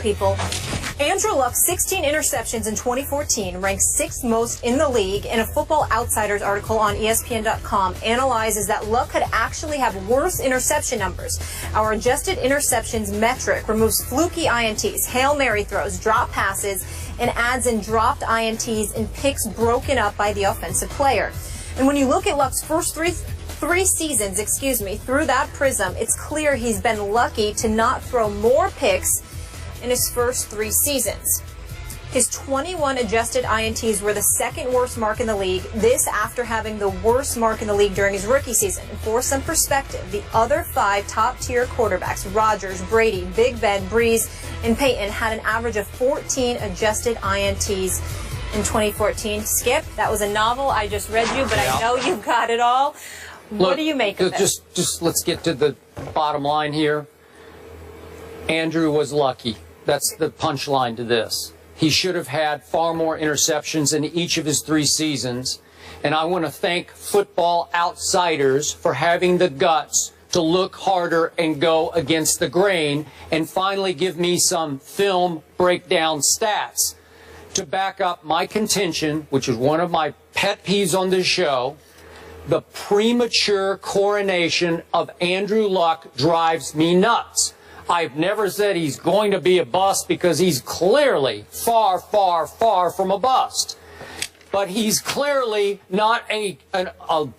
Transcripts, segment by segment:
people. Andrew Luck's 16 interceptions in 2014 ranked 6th most in the league, and a Football Outsiders article on ESPN.com analyzes that Luck could actually have worse interception numbers. Our adjusted interceptions metric removes fluky INTs, Hail Mary throws, drop passes, and adds in dropped INTs and picks broken up by the offensive player. And when you look at Luck's first three seasons, through that prism, it's clear he's been lucky to not throw more picks in his first 3 seasons. His 21 adjusted INTs were the 2nd worst mark in the league, this after having the worst mark in the league during his rookie season. And for some perspective, the other 5 top-tier quarterbacks, Rodgers, Brady, Big Ben, Breeze, and Peyton, had an average of 14 adjusted INTs in 2014. Skip, that was a novel I just read you, but I know you got it all. What do you make of it? Just let's get to the bottom line here. Andrew was lucky. That's the punchline to this. He should have had far more interceptions in each of his 3 seasons. And I want to thank Football Outsiders for having the guts to look harder and go against the grain and finally give me some film breakdown stats to back up my contention, which is one of my pet peeves on this show. The premature coronation of Andrew Luck drives me nuts. I've never said he's going to be a bust because he's clearly far, far, far from a bust. But he's clearly not a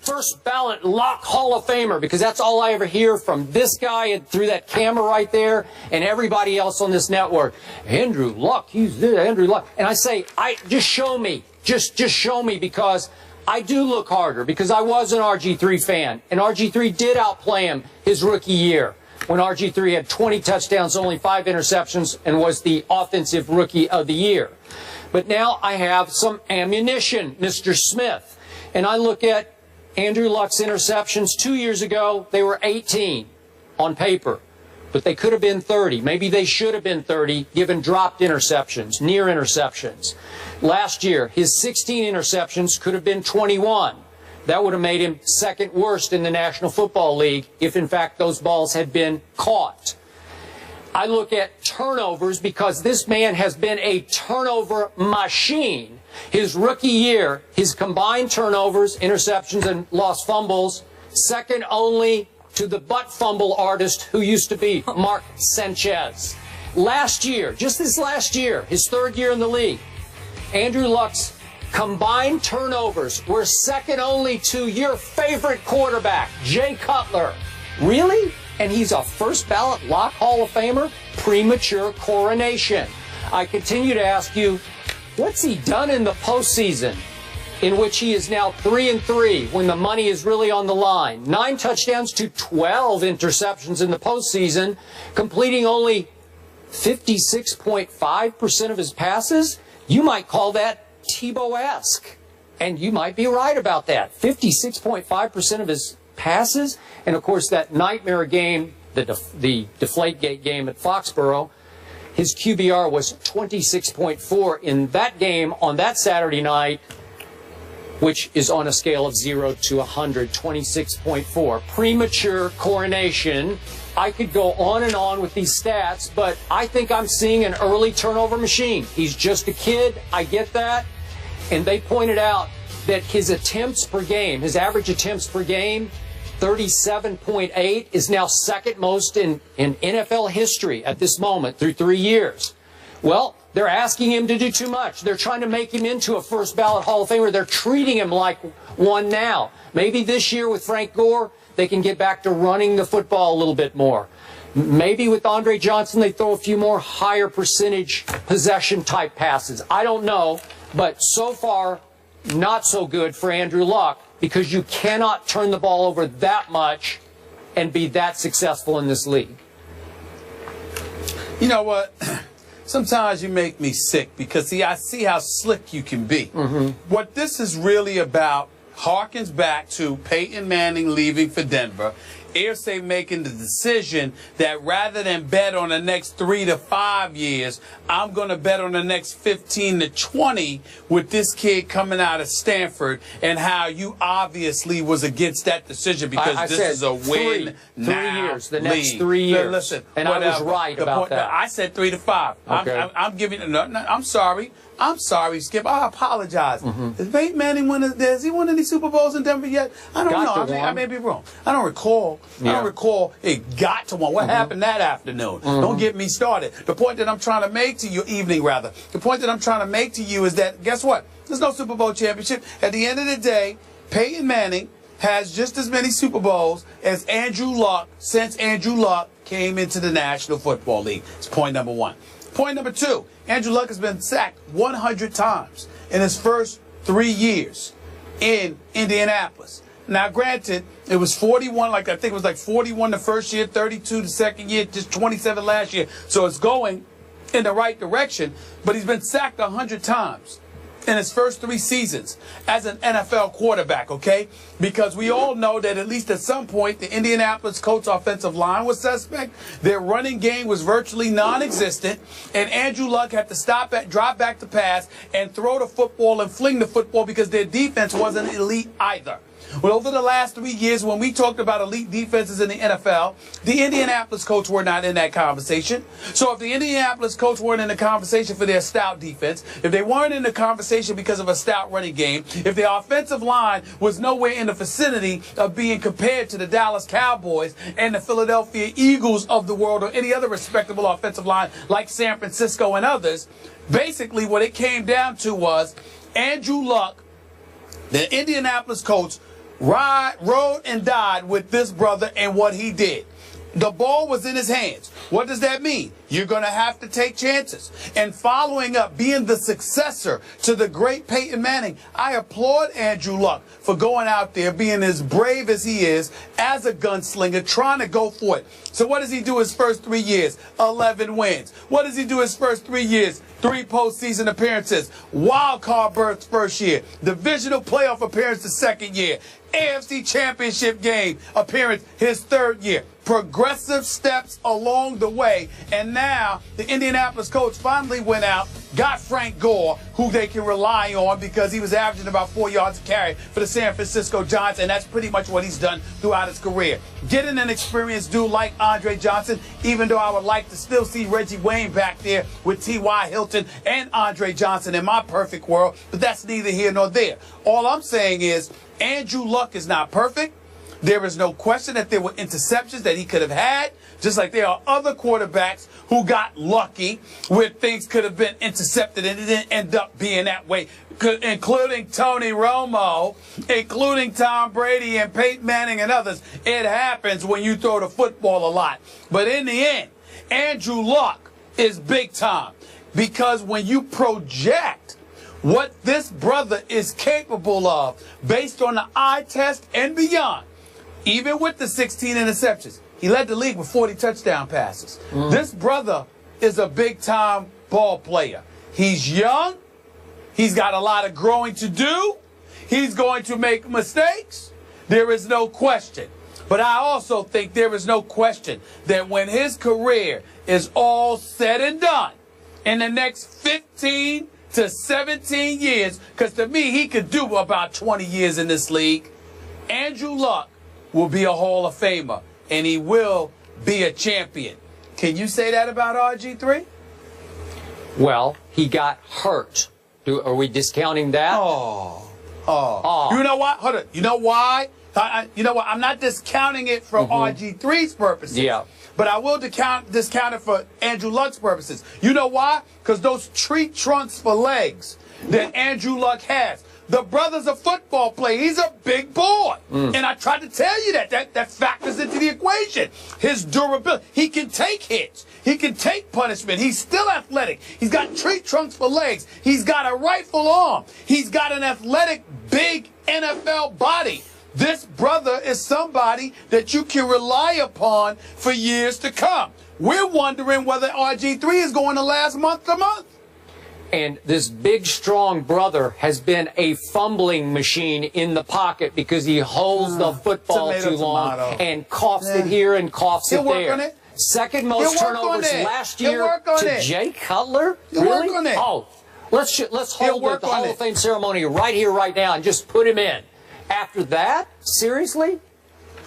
first ballot Luck Hall of Famer, because that's all I ever hear from this guy and through that camera right there and everybody else on this network. Andrew Luck, he's this, Andrew Luck. And I say, just show me. Just show me, because I do look harder, because I was an RG3 fan, and RG3 did outplay him his rookie year, when RG3 had 20 touchdowns, only 5 interceptions, and was the offensive rookie of the year. But now I have some ammunition, Mr. Smith. And I look at Andrew Luck's interceptions 2 years ago. They were 18 on paper, but they could have been 30. Maybe they should have been 30, given dropped interceptions, near interceptions. Last year, his 16 interceptions could have been 21. That would have made him 2nd worst in the National Football League if, in fact, those balls had been caught. I look at turnovers, because this man has been a turnover machine. His rookie year, his combined turnovers, interceptions, and lost fumbles, 2nd only to the butt fumble artist who used to be Mark Sanchez. Last year, just this last year, his 3rd year in the league, Andrew Luck's combined turnovers were 2nd only to your favorite quarterback, Jay Cutler. Really? And he's a first ballot Luck Hall of Famer? Premature coronation. I continue to ask you, what's he done in the postseason, in which he is now 3-3 when the money is really on the line? 9 touchdowns to 12 interceptions in the postseason, completing only 56.5% of his passes? You might call that Tebow-esque, and you might be right about that. 56.5% of his passes, and of course that nightmare game, the Deflategate game at Foxborough, his QBR was 26.4 in that game on that Saturday night, which is on a scale of 0 to 100, 26.4. Premature coronation. I could go on and on with these stats, but I think I'm seeing an early turnover machine. He's just a kid. I get that. And they pointed out that his attempts per game, his average attempts per game, 37.8, is now 2nd most in NFL history at this moment through 3 years. Well, they're asking him to do too much. They're trying to make him into a first ballot Hall of Famer. They're treating him like one now. Maybe this year with Frank Gore, they can get back to running the football a little bit more. Maybe with Andre Johnson, they throw a few more higher percentage possession type passes. I don't know, but so far, not so good for Andrew Luck, because you cannot turn the ball over that much and be that successful in this league. You know what? Sometimes you make me sick, because, see, I see how slick you can be. What this is really about harkens back to Peyton Manning leaving for Denver, Irsay making the decision that rather than bet on the next 3 to 5 years, I'm going to bet on the next 15 to 20 with this kid coming out of Stanford, and how you obviously was against that decision because this is a win three years, the next 3 years. Listen, and I was right about that. I said 3 to 5. Okay. I'm giving. No, I'm sorry. I'm sorry, Skip. I apologize. Has Peyton Manning has he won any Super Bowls in Denver yet? I don't know. I may be wrong. I don't recall. I don't recall it got to one. What happened that afternoon? Don't get me started. The point that I'm trying to make to you, the point that I'm trying to make to you is that, guess what? There's no Super Bowl championship. At the end of the day, Peyton Manning has just as many Super Bowls as Andrew Luck since Andrew Luck came into the National Football League. It's point number one. Point number two, Andrew Luck has been sacked 100 times in his first 3 years in Indianapolis. Now, granted, it was 41, I think it was 41 the first year, 32 the second year, just 27 last year. So it's going in the right direction, but he's been sacked 100 times in his first 3 seasons as an NFL quarterback, okay? Because we all know that at least at some point, the Indianapolis Colts offensive line was suspect. Their running game was virtually non-existent. And Andrew Luck had to drop back to pass and throw the football and fling the football because their defense wasn't elite either. Well, over the last 3 years, when we talked about elite defenses in the NFL, the Indianapolis Colts were not in that conversation. So if the Indianapolis Colts weren't in the conversation for their stout defense, if they weren't in the conversation because of a stout running game, if their offensive line was nowhere in the vicinity of being compared to the Dallas Cowboys and the Philadelphia Eagles of the world or any other respectable offensive line like San Francisco and others, basically what it came down to was Andrew Luck, the Indianapolis Colts, rode and died with this brother and what he did. The ball was in his hands. What does that mean? You're going to have to take chances. And following up, being the successor to the great Peyton Manning, I applaud Andrew Luck for going out there, being as brave as he is, as a gunslinger, trying to go for it. So what does he do his first 3 years? 11 wins. What does he do his first 3 years? 3 postseason appearances. Wild card berth first year. Divisional playoff appearance the second year. AFC Championship game appearance his third year. Progressive steps along the way. And now the Indianapolis Colts finally went out, got Frank Gore, who they can rely on because he was averaging about 4 yards a carry for the San Francisco Giants, and that's pretty much what he's done throughout his career. Getting an experienced dude like Andre Johnson, even though I would like to still see Reggie Wayne back there with T.Y. Hilton and Andre Johnson in my perfect world, but that's neither here nor there. All I'm saying is Andrew Luck is not perfect. There is no question that there were interceptions that he could have had, just like there are other quarterbacks who got lucky where things could have been intercepted and it didn't end up being that way, including Tony Romo, including Tom Brady and Peyton Manning and others. It happens when you throw the football a lot. But in the end, Andrew Luck is big time because when you project what this brother is capable of based on the eye test and beyond, even with the 16 interceptions, he led the league with 40 touchdown passes. This brother is a big-time ball player. He's young. He's got a lot of growing to do. He's going to make mistakes. There is no question. But I also think there is no question that when his career is all said and done, in the next 15 to 17 years, because to me, he could do about 20 years in this league, Andrew Luck will be a Hall of Famer, and he will be a champion. Can you say that about RG3? Well, he got hurt. Are we discounting that? You know what? Hold on. You know why? You know what? I'm not discounting it for RG3's purposes. Yeah. But I will discount it for Andrew Luck's purposes. You know why? Because those tree trunks for legs that Andrew Luck has. The brother's a football player. He's a big boy. And I tried to tell you that factors into the equation. His durability. He can take hits. He can take punishment. He's still athletic. He's got tree trunks for legs. He's got a rifle arm. He's got an athletic, big NFL body. This brother is somebody that you can rely upon for years to come. We're wondering whether RG3 is going to last month to month. And this big, strong brother has been a fumbling machine in the pocket because he holds the football too long and coughs it here and coughs it there. Work on it. Second most turnovers last year to Jay Cutler. He'll Really? work on it. Oh, let's hold the Hall of Fame ceremony right here, right now, and just put him in. After that, seriously?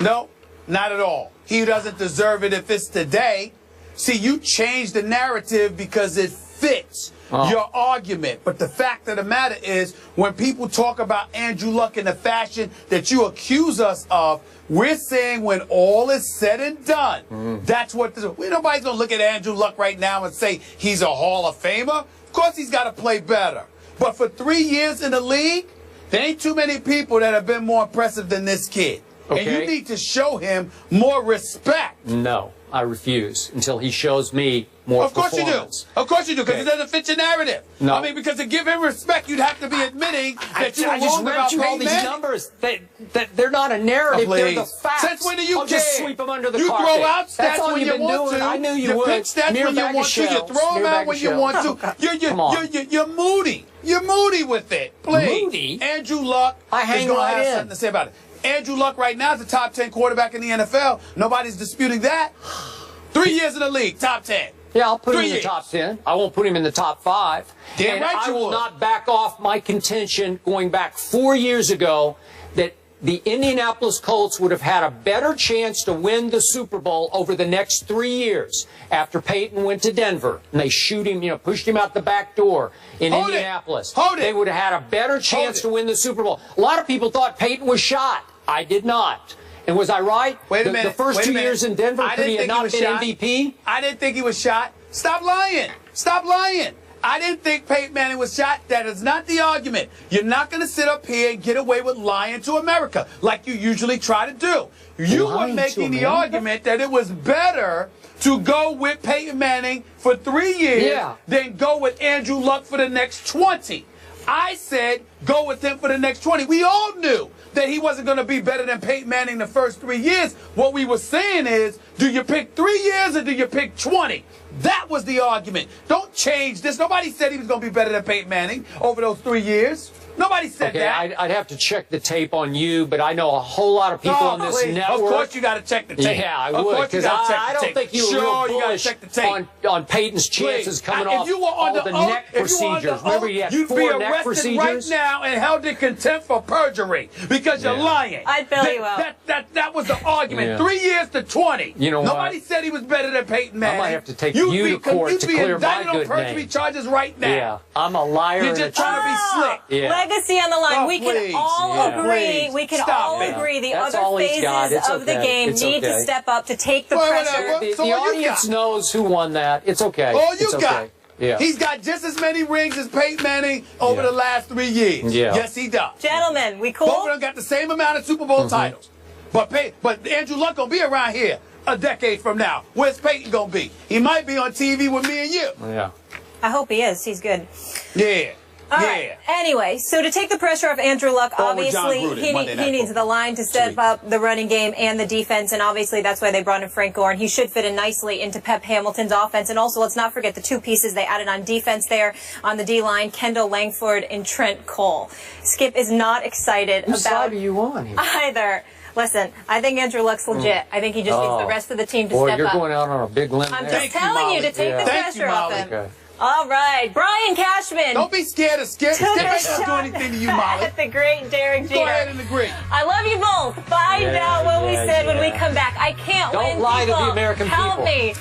No, not at all. He doesn't deserve it if it's today. See, you changed the narrative because it fits your argument. But the fact of the matter is, when people talk about Andrew Luck in the fashion that you accuse us of, we're saying when all is said and done, that's what nobody's going to look at Andrew Luck right now and say he's a Hall of Famer. Of course he's got to play better. But for 3 years in the league, there ain't too many people that have been more impressive than this kid. Okay. And you need to show him more respect. No, I refuse until he shows me more performance. Of course you do. Of course you do, because it doesn't fit your narrative. No. I mean, because to give him respect, you'd have to be admitting that you were wrong about Peyton all these Manning. numbers. They're not a narrative. They're the facts. Since when do you care? Just sweep them under the you carpet. Throw out That's stats all when you've you been want doing. to. I knew you would. Pick stats when you want to. You throw them out when you want to. You're moody. You're moody with it. Please. Moody? Andrew Luck is going to have something to say about it. Andrew Luck right now is the top 10 quarterback in the NFL. Nobody's disputing that. 3 years in the league, top 10. Yeah, I'll put him in the top 10. I won't put him in the top 5. Damn right I will not back off my contention going back 4 years ago that the Indianapolis Colts would have had a better chance to win the Super Bowl over the next 3 years after Peyton went to Denver and they shoot him, pushed him out the back door in Indianapolis. They would have had a better chance to win the Super Bowl. A lot of people thought Peyton was shot. I did not. And was I right? Wait a minute. The first 2 years in Denver, could he have not been MVP? I didn't think he was shot. Stop lying. Stop lying. I didn't think Peyton Manning was shot. That is not the argument. You're not going to sit up here and get away with lying to America like you usually try to do. You were making the argument that it was better to go with Peyton Manning for 3 years than go with Andrew Luck for the next 20. I said go with him for the next 20. We all knew that he wasn't going to be better than Peyton Manning the first 3 years. What we were saying is, do you pick 3 years or do you pick 20? That was the argument. Don't change this. Nobody said he was going to be better than Peyton Manning over those 3 years. Nobody said that. I'd have to check the tape on you, but I know a whole lot of people on this network. Of course you got to check the tape. Yeah, I would, because I don't think you were real bullish on Peyton's chances coming off all the neck procedures. Remember, he had 4 neck procedures? You'd be arrested right now and held in contempt for perjury because you're lying. I'd bail you out. That was the argument. 3 years to 20. You know Nobody said he was better than Peyton Manning. I might have to take you to court to clear my good name. You'd be indicted on perjury charges right now. Yeah, I'm a liar. You're just trying to be slick. Yeah. Legacy on the line. We can all agree. We can all agree. The other phases of the game need to step up to take the pressure. The audience knows who won that. It's okay. All you got. Yeah. He's got just as many rings as Peyton Manning over the last 3 years. Yeah. Yes, he does. Gentlemen, we cool? Both of them got the same amount of Super Bowl titles. But Andrew Luck going to be around here a decade from now. Where's Peyton going to be? He might be on TV with me and you. Yeah. I hope he is. He's good. Yeah. All right. Anyway, so to take the pressure off Andrew Luck, obviously he needs the line to step up the running game and the defense, and obviously that's why they brought in Frank Gore, and he should fit in nicely into Pep Hamilton's offense. And also, let's not forget the 2 pieces they added on defense there on the D-line, Kendall Langford and Trent Cole. Skip is not excited Whose about side are you on here? either. Listen, I think Andrew Luck's legit. I think he just needs the rest of the team to step up. You're going out on a big limb I'm there. just telling you to take the pressure off him. Okay. All right, Brian Cashman. Don't be scared of Skip. Skip ain't gonna do anything to you, Molly. The great Derek Jeter. Go ahead and agree. I love you both. Find out what we said when we come back. I can't win. Don't lie to the American people. Help me.